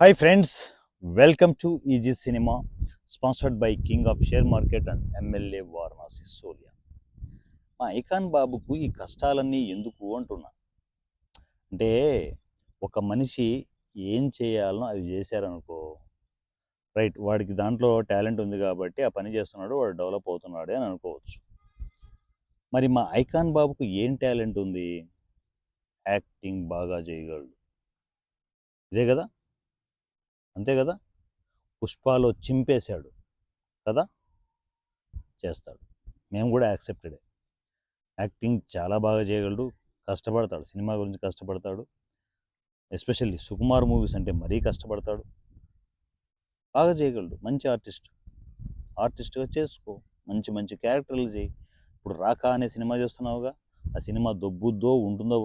Hi friends, welcome to EG Cinema, sponsored by King of Share Market and MLA Varanasi Solia. మా icon బాబుకు ఈ కష్టాలన్నీ ఎందుకు అంటున్నా అంటే ఒక మనిషి ఏం చేయాలనో అది చేశారనుకో రైట్, వాడికి దాంట్లో టాలెంట్ ఉంది కాబట్టి ఆ పని చేస్తున్నాడు, వాడు డెవలప్ అవుతున్నాడే అని అనుకోవచ్చు. మరి మా ఐకాన్ బాబుకు ఏం టాలెంట్ ఉంది? యాక్టింగ్ బాగా చేయగలడు. ఇదే కదా, అంతే కదా. పుష్పాలో చింపేశాడు కదా, చేస్తాడు. మేము కూడా యాక్సెప్టెడే. యాక్టింగ్ చాలా బాగా చేయగలడు, కష్టపడతాడు, సినిమా గురించి కష్టపడతాడు. ఎస్పెషల్లీ సుకుమార్ మూవీస్ అంటే మరీ కష్టపడతాడు, బాగా చేయగలడు. మంచి ఆర్టిస్ట్గా చేసుకో, మంచి మంచి క్యారెక్టర్లు చేయి. ఇప్పుడు రాకా అనే సినిమా చేస్తున్నావుగా, ఆ సినిమా దొబ్బుద్దో ఉంటుందో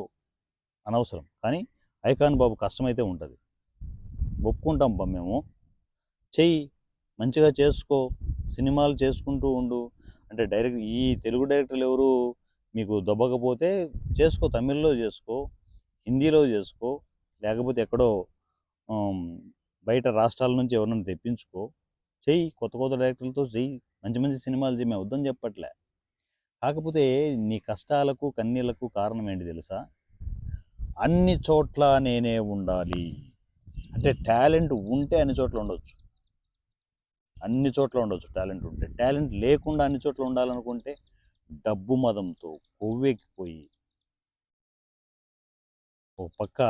అనవసరం, కానీ ఐకాన్ బాబు కష్టమైతే ఉంటుంది, ఒప్పుకుంటాం మేము. చెయ్యి, మంచిగా చేసుకో, సినిమాలు చేసుకుంటూ ఉండు. అంటే డైరెక్ట్ ఈ తెలుగు డైరెక్టర్లు ఎవరు మీకు దొబ్బకపోతే చేసుకో, తమిళ్లో చేసుకో, హిందీలో చేసుకో, లేకపోతే ఎక్కడో ఆమ్, బయట రాష్ట్రాల నుంచి ఎవరినైనా తెప్పించుకో, చెయ్యి, కొత్త కొత్త డైరెక్టర్లతో చెయ్యి, మంచి మంచి సినిమాలు చెయ్యి, మేము వద్దని చెప్పట్లే. కాకపోతే నీ కష్టాలకు కన్నీళ్లకు కారణం ఏంటి తెలుసా? అన్ని చోట్ల నేనే ఉండాలి అంటే టాలెంట్ ఉంటే అన్ని చోట్ల ఉండొచ్చు, అన్ని చోట్ల ఉండొచ్చు టాలెంట్ ఉంటే. టాలెంట్ లేకుండా అన్ని చోట్ల ఉండాలనుకుంటే డబ్బు మదంతో కొవ్వెక్కిపోయి ఓ పక్క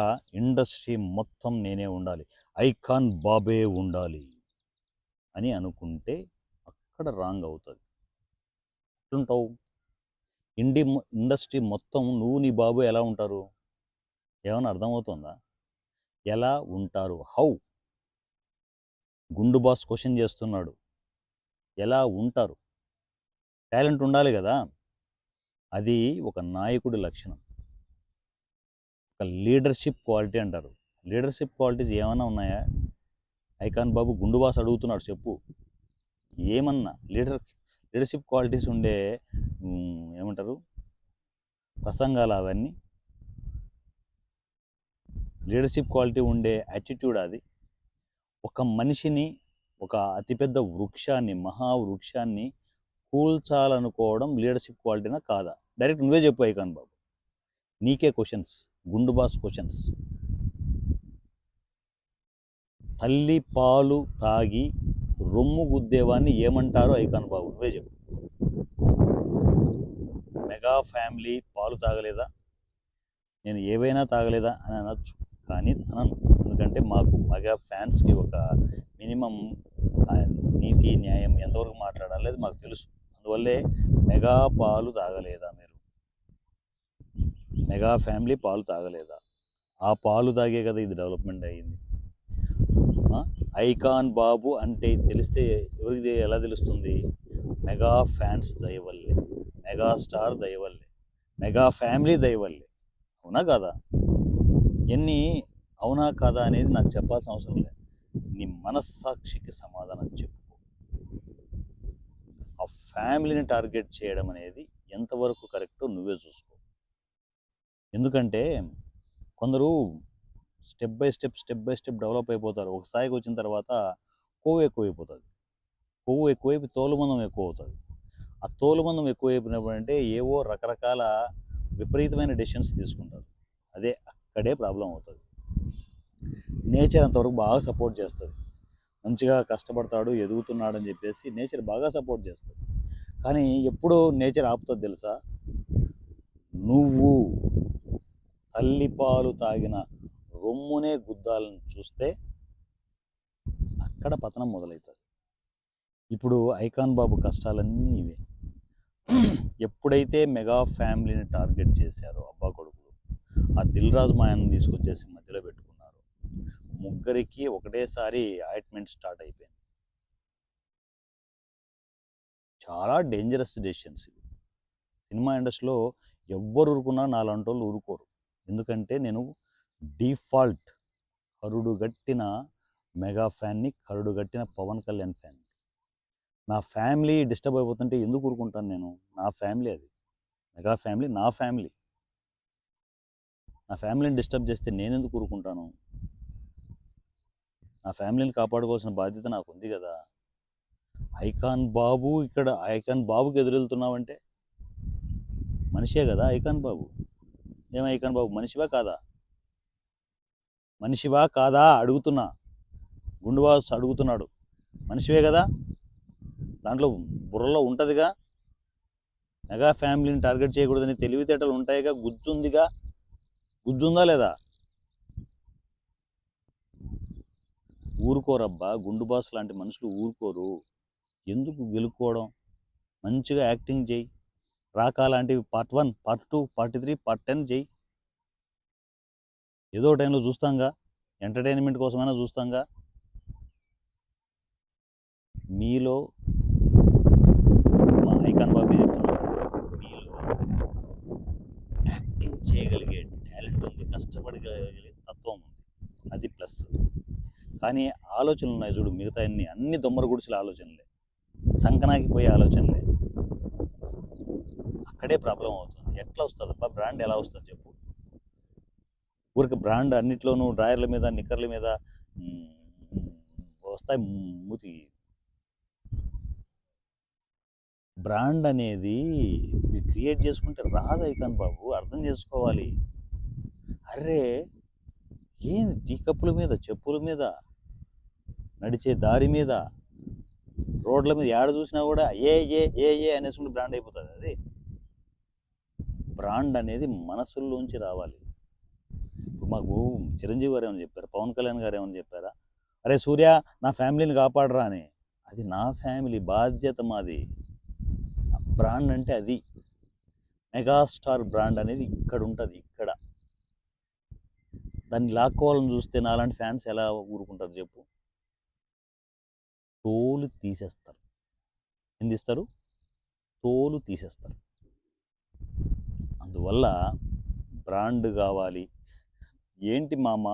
ఇండస్ట్రీ మొత్తం నేనే ఉండాలి, ఐకాన్ బాబే ఉండాలి అని అనుకుంటే అక్కడ రాంగ్ అవుతుంది. ఎట్లుంటావు? ఇండస్ట్రీ మొత్తం నువ్వు నీ బాబు ఎలా ఉంటారు? ఏమైనా అర్థమవుతుందా? ఎలా ఉంటారు? హౌ? గుండు బాస్ క్వశ్చన్ చేస్తున్నాడు, ఎలా ఉంటారు? టాలెంట్ ఉండాలి కదా, అది ఒక నాయకుడి లక్షణం, ఒక లీడర్షిప్ క్వాలిటీ అంటారు. లీడర్షిప్ క్వాలిటీస్ ఏమైనా ఉన్నాయా? ఐకాన్ బాబు గుండు బాస్ అడుగుతున్నాడు, చెప్పు ఏమన్నా లీడర్షిప్ క్వాలిటీస్ ఉండే ఏమంటారు ప్రసంగాలు అవన్నీ? లీడర్షిప్ క్వాలిటీ ఉండే యాటిట్యూడ్ అది. ఒక మనిషిని, ఒక అతిపెద్ద వృక్షాన్ని, మహావృక్షాన్ని కూల్చాలనుకోవడం లీడర్షిప్ క్వాలిటీనా కాదా? డైరెక్ట్ నువ్వే చెప్పు ఐకాన్ బాబు, నీకే క్వశ్చన్స్, గుండు బాస్ క్వశ్చన్స్. తల్లి పాలు తాగి రొమ్ము గుద్దేవాన్ని ఏమంటారు ఐకాన్ బాబు? నువ్వే చెప్పు. మెగా ఫ్యామిలీ పాలు తాగలేదా? నేను ఏవైనా తాగలేదా అని అనొచ్చు, కానీ అనను. ఎందుకంటే మాకు మెగా ఫ్యాన్స్కి ఒక మినిమం నీతి న్యాయం ఎంతవరకు మాట్లాడాలి అది మాకు తెలుసు. అందువల్లే మెగా పాలు తాగలేదా మీరు? మెగా ఫ్యామిలీ పాలు తాగలేదా? ఆ పాలు తాగే కదా ఇది డెవలప్మెంట్ అయ్యింది. ఐకాన్ బాబు అంటే తెలిస్తే ఎవరికి ఎలా తెలుస్తుంది? మెగా ఫ్యాన్స్ దయవల్లే, మెగా స్టార్ దయవల్లే, మెగా ఫ్యామిలీ దయవల్లే. అవునా కాదా? ఎన్ని అవునా కాదా అనేది నాకు చెప్పాల్సిన అవసరం లేదు, నీ మనస్సాక్షికి సమాధానం చెప్పు. ఆ ఫ్యామిలీని టార్గెట్ చేయడం అనేది ఎంతవరకు కరెక్టో నువ్వే చూసుకో. ఎందుకంటే కొందరు స్టెప్ బై స్టెప్ డెవలప్ అయిపోతారు. ఒక స్థాయికి వచ్చిన తర్వాత కొవ్వు ఎక్కువైపోతుంది, కొవ్వు ఎక్కువైపు తోలుమందం ఎక్కువ అవుతుంది. ఆ తోలుమందం ఎక్కువైపోయినప్పుడు అంటే ఏవో రకరకాల విపరీతమైన డెసిషన్స్ తీసుకుంటారు. అదే అక్కడే ప్రాబ్లం అవుతుంది. నేచర్ అంతవరకు బాగా సపోర్ట్ చేస్తుంది, మంచిగా కష్టపడతాడు, ఎదుగుతున్నాడని చెప్పేసి నేచర్ బాగా సపోర్ట్ చేస్తుంది. కానీ ఎప్పుడు నేచర్ ఆపుతుంది తెలుసా? నువ్వు తల్లిపాలు తాగిన రొమ్మునే గుద్దాలని చూస్తే అక్కడ పతనం మొదలవుతుంది. ఇప్పుడు ఐకాన్ బాబు కష్టాలన్నీ ఇవే. ఎప్పుడైతే మెగా ఫ్యామిలీని టార్గెట్ చేశారో అబ్బా కొడుకులు, ఆ దిల్ రాజు మాయను తీసుకొచ్చేసి మధ్యలో పెట్టుకున్నారు, ముగ్గురికి ఒకటేసారి ఆయింట్మెంట్ స్టార్ట్ అయిపోయింది. చాలా డేంజరస్ డెసిషన్స్ ఇవి. సినిమా ఇండస్ట్రీలో ఎవ్వరు ఊరుకున్నా నాలాంటి వాళ్ళు ఊరుకోరు. ఎందుకంటే నేను డిఫాల్ట్ కరుడుగట్టిన మెగా ఫ్యాన్ని, కరుడుగట్టిన పవన్ కళ్యాణ్ ఫ్యాన్. నా ఫ్యామిలీ డిస్టర్బ్ అయిపోతుంటే ఎందుకు ఊరుకుంటాను నేను? నా ఫ్యామిలీ అది, మెగా ఫ్యామిలీ నా ఫ్యామిలీ. నా ఫ్యామిలీని డిస్టర్బ్ చేస్తే నేను ఎందుకు ఊరుకుంటాను? నా ఫ్యామిలీని కాపాడుకోవాల్సిన బాధ్యత నాకు ఉంది కదా. ఐకాన్ బాబు ఇక్కడ ఐకాన్ బాబుకి ఎదురెళ్తున్నావంటే మనిషే కదా ఐకాన్ బాబు. ఏం ఐకాన్ బాబు మనిషివా కాదా? మనిషివా కాదా అడుగుతున్నా. గుండువాస్ అడుగుతున్నాడు. మనిషివే కదా, దాంట్లో బుర్రలో ఉంటుందిగా. మెగా ఫ్యామిలీని టార్గెట్ చేయకూడదని తెలివితేటలు ఉంటాయిగా, గుజ్జుందిగా. గుజ్జుందా లేదా? ఊరుకోరబ్బా, గుండు బాస్ లాంటి మనుషులు ఊరుకోరు. ఎందుకు గెలుక్కోవడం? మంచిగా యాక్టింగ్ చేయి. రాకా లాంటివి పార్ట్ 1, పార్ట్ 2, పార్ట్ 3, పార్ట్ 10 చేయి. ఏదో టైంలో చూస్తాంగా, ఎంటర్టైన్మెంట్ కోసమైనా చూస్తాంగా. మీలో మా ఐకాన్ బాబు చెప్తున్నాను, మీలో యాక్టింగ్ చేయగలిగే టాలెంట్ ఉంది, కష్టపడగలిగే తత్వం ఉంది, అది ప్లస్. కానీ ఆలోచనలు ఉన్నాయి చూడు, మిగతా అన్ని దొమ్మర గుడిసెల ఆలోచనలే, సంకనాకిపోయే ఆలోచనలే. అక్కడే ప్రాబ్లం అవుతుంది. ఎట్లా వస్తుంది అబ్బా బ్రాండ్? ఎలా వస్తుంది చెప్పు? ఊరికి బ్రాండ్ అన్నిట్లోనూ డ్రాయర్ల మీద, నిక్కర్ల మీద వస్తాయి మూతి. బ్రాండ్ అనేది క్రియేట్ చేసుకుంటే రాదు ఐకాన్ బాబు, అర్థం చేసుకోవాలి. అరే ఏంది టీ కప్పుల మీద, చెప్పుల మీద, నడిచే దారి మీద, రోడ్ల మీద ఏడ చూసినా కూడా ఏ ఏ ఏ ఏ అనేసి బ్రాండ్ అయిపోతుంది. అది బ్రాండ్ అనేది మనసుల్లోంచి రావాలి. ఇప్పుడు మాకు చిరంజీవి గారు ఏమని చెప్పారు, పవన్ కళ్యాణ్ గారు ఏమని చెప్పారా, అరే సూర్య నా ఫ్యామిలీని కాపాడరా అని. అది నా ఫ్యామిలీ బాధ్యత, మాది. బ్రాండ్ అంటే అది. మెగాస్టార్ బ్రాండ్ అనేది ఇక్కడ ఉంటుంది, ఇక్కడ. దాన్ని లాక్కోవాలని చూస్తే నాలాంటి ఫ్యాన్స్ ఎలా ఊరుకుంటారు చెప్పు? తోలు తీసేస్తారు. ఎందిస్తారు? తోలు తీసేస్తారు. అందువల్ల బ్రాండ్ కావాలి. ఏంటి మామ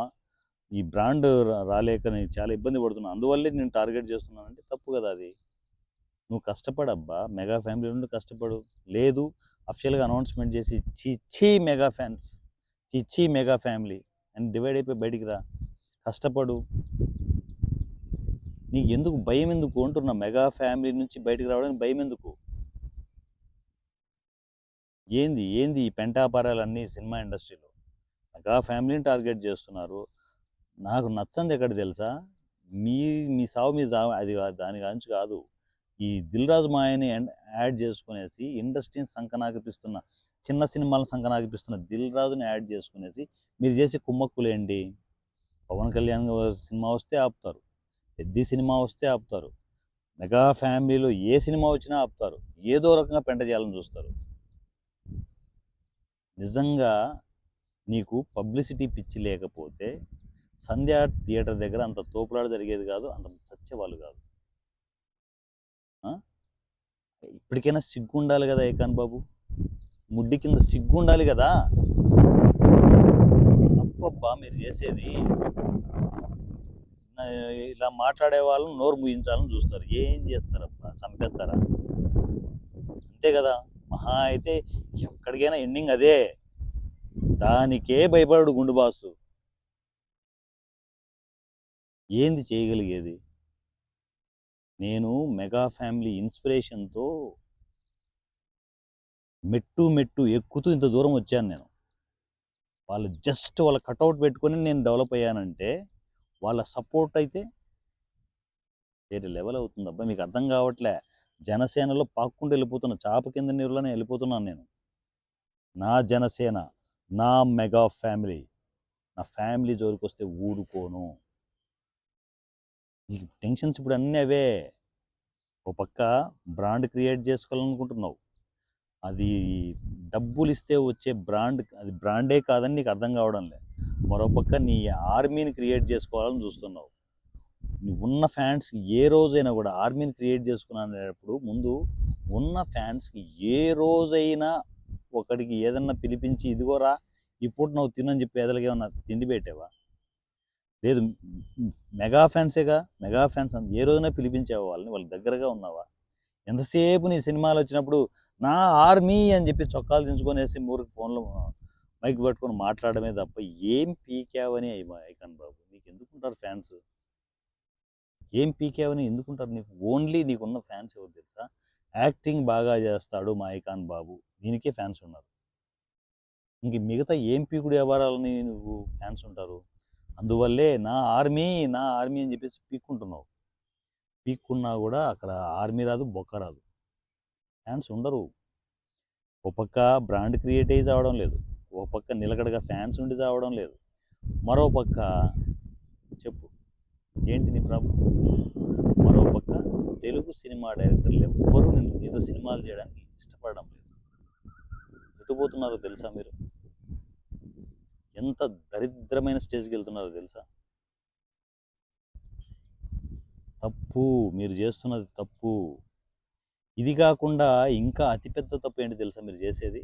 ఈ బ్రాండ్ రాలేక నేను చాలా ఇబ్బంది పడుతున్నాను, అందువల్లే నేను టార్గెట్ చేస్తున్నానంటే తప్పు కదా అది. నువ్వు కష్టపడబ్బా, మెగా ఫ్యామిలీ నుండి కష్టపడు. లేదు అఫిషియల్గా అనౌన్స్మెంట్ చేసి చిచ్చి మెగా ఫ్యాన్స్, చిచ్చి మెగా ఫ్యామిలీ అని డివైడ్ అయిపోయి బయటికి రా, కష్టపడు. నీకు ఎందుకు భయం? ఎందుకు అంటున్నా, మెగా ఫ్యామిలీ నుంచి బయటికి రావడానికి భయం ఎందుకు? ఏంది ఏంది ఈ పెంటాపారాలన్నీ సినిమా ఇండస్ట్రీలో? మెగా ఫ్యామిలీని టార్గెట్ చేస్తున్నారు. నాకు నచ్చంది ఎక్కడ తెలుసా? మీ మీ సావు మీ సావు అది దాని గురించి కాదు. ఈ దిల్ రాజు మాయని యాడ్ చేసుకునేసి ఇండస్ట్రీని సంకనాగిపిస్తున్న, చిన్న సినిమాలను సంకనాగిపిస్తున్న దిల్ రాజుని యాడ్ చేసుకునేసి మీరు చేసే కుమ్మక్కులేంటి? పవన్ కళ్యాణ్ సినిమా వస్తే ఆపుతారు, పెద్ద సినిమా వస్తే ఆపుతారు, మెగా ఫ్యామిలీలో ఏ సినిమా వచ్చినా ఆపుతారు, ఏదో రకంగా పెంట చేయాలని చూస్తారు. నిజంగా నీకు పబ్లిసిటీ పిచ్చి లేకపోతే సంధ్యా థియేటర్ దగ్గర అంత తోపులాట జరిగేది కాదు, అంత చచ్చేవాళ్ళు కాదు. ఇప్పటికైనా సిగ్గు ఉండాలి కదా ఐకాన్ బాబు, ముడ్డి కింద సిగ్గు ఉండాలి కదా. తప్పబ్బా మీరు చేసేది. ఇలా మాట్లాడే వాళ్ళని నోరు ముయించాలని చూస్తారు. ఏం చేస్తారబ్బా, చంపేస్తారా? అంతే కదా. మహా అయితే ఎక్కడికైనా ఎండింగ్ అదే. దానికే భయపడు గుండు బాసు. ఏంది చేయగలిగేది? నేను మెగా ఫ్యామిలీ ఇన్స్పిరేషన్తో మెట్టు మెట్టు ఎక్కుతూ ఇంత దూరం వచ్చాను నేను. వాళ్ళు జస్ట్ వాళ్ళ కటౌట్ పెట్టుకొని నేను డెవలప్ అయ్యానంటే వాళ్ళ సపోర్ట్ అయితే వేరే లెవెల్ అవుతుంది. అబ్బా మీకు అర్థం కావట్లే. జనసేనలో పాక్కుంటూ వెళ్ళిపోతున్నా, చాప కింద నీరులోనే వెళ్ళిపోతున్నాను నేను. నా జనసేన, నా మెగా ఫ్యామిలీ, నా ఫ్యామిలీ జోలికి వస్తే ఊరుకోను. నీకు టెన్షన్స్ ఇప్పుడు అన్నీ అవే. ఒక పక్క బ్రాండ్ క్రియేట్ చేసుకోవాలనుకుంటున్నావు, అది డబ్బులు ఇస్తే వచ్చే బ్రాండ్, అది బ్రాండే కాదని నీకు అర్థం కావడం లేదు. మరోపక్క నీ ఆర్మీని క్రియేట్ చేసుకోవాలని చూస్తున్నావు. నువ్వు ఉన్న ఫ్యాన్స్కి ఏ రోజైనా కూడా ఆర్మీని క్రియేట్ చేసుకున్నప్పుడు ముందు ఉన్న ఫ్యాన్స్కి ఏ రోజైనా ఒకడికి ఏదన్నా పిలిపించి ఇదిగోరా ఇప్పుడు నువ్వు తినని చెప్పి ఎదలకి ఏమన్నా తిండి పెట్టావా? లేదు. మెగా ఫ్యాన్సేగా, మెగా ఫ్యాన్స్ ఏ రోజైనా పిలిపించావా వాళ్ళని? వాళ్ళ దగ్గరగా ఉన్నావా? ఎంతసేపు నీ సినిమాలు వచ్చినప్పుడు నా ఆర్మీ అని చెప్పి చొక్కాలు దించుకొనేసి మూరికి ఫోన్లో మైక్ పట్టుకొని మాట్లాడమే తప్ప ఏం పీకావని ఐకాన్ బాబు. నీకు ఎందుకుంటారు ఫ్యాన్స్? ఏం పీకావని ఎందుకుంటారు నీకు? ఓన్లీ నీకున్న ఫ్యాన్స్ ఎవరు తెలుసా? యాక్టింగ్ బాగా చేస్తాడు మా ఐకాన్ బాబు, దీనికే ఫ్యాన్స్ ఉన్నారు. ఇంక మిగతా ఏం పీకుడు వ్యవహారాలని నువ్వు ఫ్యాన్స్ ఉంటారు. అందువల్లే నా ఆర్మీ నా ఆర్మీ అని చెప్పేసి పీక్కుంటున్నావు. పీక్కున్నా కూడా అక్కడ ఆర్మీ రాదు, బొక్క రాదు, ఫ్యాన్స్ ఉండరు. ఓ పక్క బ్రాండ్ క్రియేట్ అయ్యి చావడం లేదు, ఓ పక్క నిలకడగా ఫ్యాన్స్ ఉండి చావడం లేదు, మరో పక్క చెప్పు ఏంటి నీ ప్రాబ్లం? మరో పక్క తెలుగు సినిమా డైరెక్టర్లు ఎవ్వరూ నీతో సినిమాలు చేయడానికి ఇష్టపడడం లేదు. ఎటుపోతున్నారో తెలుసా మీరు? ఎంత దరిద్రమైన స్టేజ్కి వెళ్తున్నారో తెలుసా? తప్పు, మీరు చేస్తున్నది తప్పు. ఇది కాకుండా ఇంకా అతిపెద్ద తప్పు ఏంటి తెలుసా మీరు చేసేది?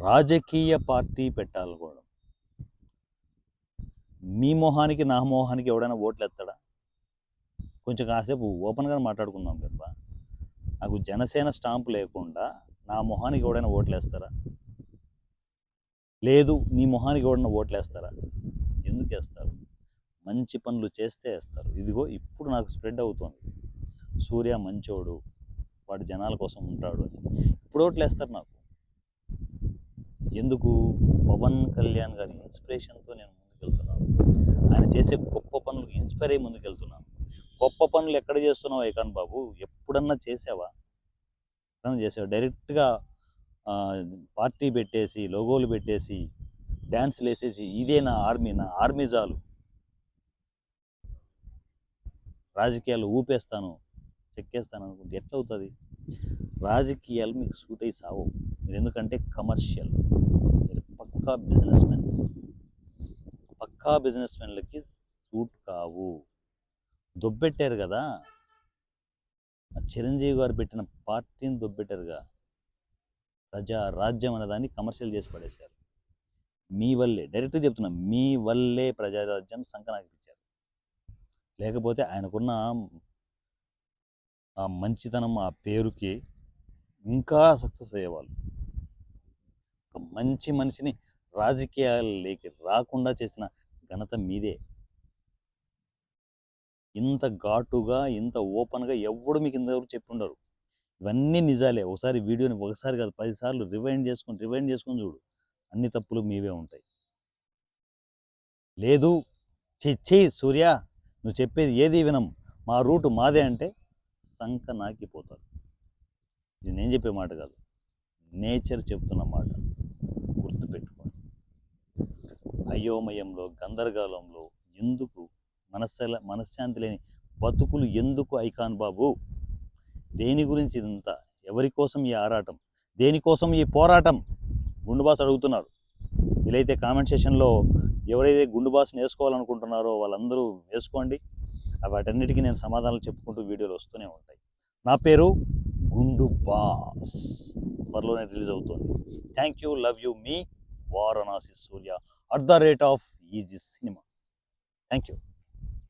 రాజకీయ పార్టీ పెట్టాలనుకోవడం. మీ మొహానికి నా మొహానికి ఎవడైనా ఓట్లు ఎత్తాడా? కొంచెం కాసేపు ఓపెన్గా మాట్లాడుకుందాం కదా. నాకు జనసేన స్టాంపు లేకుండా నా మొహానికి ఎవడైనా ఓట్లు వేస్తారా? లేదు, నీ మొహానికి ఎవడైనా ఓట్లు వేస్తారా? ఎందుకు వేస్తారు? మంచి పనులు చేస్తే వేస్తారు. ఇదిగో ఇప్పుడు నాకు స్ప్రెడ్ అవుతుంది, సూర్య మంచోడు, వాడు జనాల కోసం ఉంటాడు అని. ఇప్పుడు ఓట్లు వేస్తారు నాకు. ఎందుకు? పవన్ కళ్యాణ్ గారి ఇన్స్పిరేషన్తో నేను ముందుకెళ్తున్నాను. ఆయన చేసే గొప్ప పనులకు ఇన్స్పైర్ అయ్యి ముందుకెళ్తున్నాను. గొప్ప పనులు ఎక్కడ చేస్తున్నావు ఐకాన్ బాబు? ఎప్పుడన్నా చేసావా? ఎప్పుడన్నా చేసావా? డైరెక్ట్గా పార్టీ పెట్టేసి, లోగోలు పెట్టేసి, డ్యాన్స్లు వేసేసి ఇదే నా ఆర్మీ చాలు, రాజకీయాలు ఊపేస్తాను, చెక్కేస్తాను అనుకుంటే ఎట్లవుతుంది? రాజకీయాలు మీకు సూట్ అయ్యి సావు. మీరు ఎందుకంటే కమర్షియల్, మీరు పక్కా బిజినెస్ మెన్లకి సూట్ కావు. దొబ్బెట్టారు కదా, చిరంజీవి గారు పెట్టిన పార్టీని దొబ్బెట్టారుగా. రాజ్యం అనే దాన్ని కమర్షియల్ చేసి పడేశారు. మీ వల్లే, డైరెక్ట్గా చెప్తున్నా, మీ వల్లే ప్రజారాజ్యం సంకనాకిపించారు. లేకపోతే ఆయనకున్న ఆ మంచితనం, ఆ పేరుకి ఇంకా సక్సెస్ అయ్యేవాళ్ళు. ఒక మంచి మనిషిని రాజకీయాల్లోకి రాకుండా చేసిన ఘనత మీదే. ఇంత ఘాటుగా, ఇంత ఓపెన్గా ఎవ్వడు మీకు ఇంతవరకు చెప్పి ఉండరు. ఇవన్నీ నిజాలే. ఒకసారి వీడియోని ఒకసారి కాదు 10 సార్లు రివైండ్ చేసుకొని చూడు, అన్ని తప్పులు మీవే ఉంటాయి. లేదు, చెయ్యి సూర్య, నువ్వు చెప్పేది ఏది వినం, మా రూటు మాదే అంటే సంక నాకిపోతారు. ఇది నేను చెప్పే మాట కాదు, నేచర్ చెప్తున్న మాట. గుర్తుపెట్టుకో. అయోమయంలో, గందరగోళంలో ఎందుకు మనశ్శాంతి లేని బతుకులు ఎందుకు ఐకాన్ బాబు? దేని గురించి ఇదంతా? ఎవరి కోసం ఈ ఆరాటం? దేనికోసం ఈ పోరాటం? గుండు బాస్ అడుగుతున్నాడు. వీలైతే కామెంట్ సెషన్లో ఎవరైతే గుండు బాస్ని వేసుకోవాలనుకుంటున్నారో వాళ్ళందరూ వేసుకోండి. వాటన్నిటికీ నేను సమాధానాలు చెప్పుకుంటూ వీడియోలు వస్తూనే ఉంటాయి. నా పేరు గుండు బాస్, త్వరలోనే రిలీజ్ అవుతుంది. Thank you, love you, me Varanasi Surya @ easy cinema. Thank you.